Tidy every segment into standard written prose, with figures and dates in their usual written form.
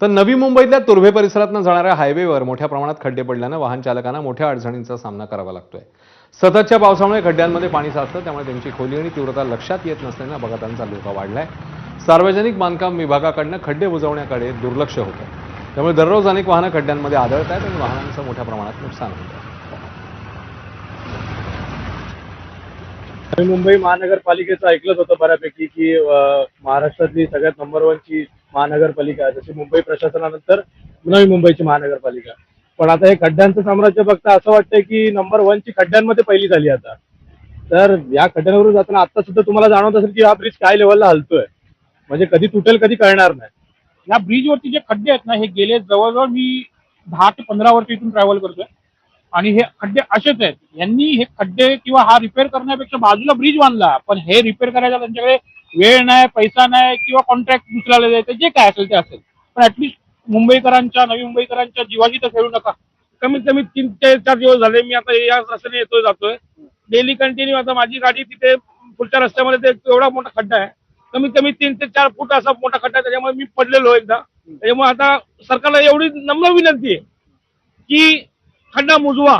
तर नवी मुंबईतल्या तुर्भे परिसरातून जाणाऱ्या हायवेवर मोठ्या प्रमाणात खड्डे पडल्यानं वाहन चालकांना मोठ्या अडचणींचा सामना करावा लागतोय। सततच्या पावसामुळे खड्ड्यांमध्ये पाणी साचतं, त्यामुळे त्यांची खोली आणि तीव्रता लक्षात येत नसल्यानं अपघातांचा धोका वाढलाय। सार्वजनिक बांधकाम विभागाकडनं खड्डे बुजवण्याकडे दुर्लक्ष होतं, त्यामुळे दररोज अनेक वाहनं खड्ड्यांमध्ये आदळत आहेत आणि वाहनांचं मोठ्या प्रमाणात नुकसान होतं। नवी मुंबई महानगरपालिकेचं ऐकलंच होतं बऱ्यापैकी की महाराष्ट्रातली सगळ्यात नंबर 1 ची महानगरपालिका आहे, जशी मुंबई प्रशासनानंतर नवी मुंबईची महानगरपालिका। पण आता हे खड्ड्यांचं साम्राज्य बघता असं वाटतंय की नंबर 1 ची खड्ड्यांमध्ये पहिली झाली आता। तर या खड्ड्यांवरून जाताना आता सुद्धा तुम्हाला जाणवत असेल की हा ब्रिज काय लेवलला हलतोय, म्हणजे कधी तुटेल कधी कळणार नाही। या ब्रिजवरती जे खड्डे आहेत ना, हे गेले जवळजवळ मी 10 ते 15 वर्ष इथून ट्रॅव्हल करतोय आणि हे खड्डे असेच आहेत। यांनी हे खड्डे किंवा हा रिपेअर करण्यापेक्षा बाजूला ब्रिज बांधला, पण हे रिपेअर करायला त्यांच्याकडे वेळ नाही, पैसा नाही किंवा कॉन्ट्रॅक्ट दुसऱ्याला द्यायचं, जे काय असेल ते असेल। पण ऍटलीस्ट मुंबईकरांच्या, नवी मुंबईकरांच्या जीवाची तर खेळू नका। कमीत कमी 3 ते 4 दिवस झाले मी आता या रस्त्याने येतोय जातोय, डेली कंटिन्यू। आता माझी गाडी तिथे पुढच्या रस्त्यामध्ये ते एवढा मोठा खड्डा आहे, कमीत कमी 3 ते 4 फूट असा मोठा खड्डा आहे, त्याच्यामुळे मी पडलेलो एकदा। त्याच्यामुळे आता सरकारला एवढी नम्र विनंती आहे की खड्डा मुजवा।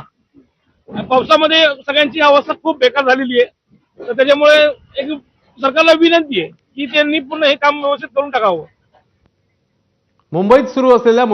पावसामध्ये सगळ्यांची अवस्था खूप बेकार झालेली आहे, तर त्याच्यामुळे एक सरकारला विनंती आहे की त्यांनी पूर्ण हे काम व्यवस्थित करून टाकावं। मुंबईत सुरू असलेल्या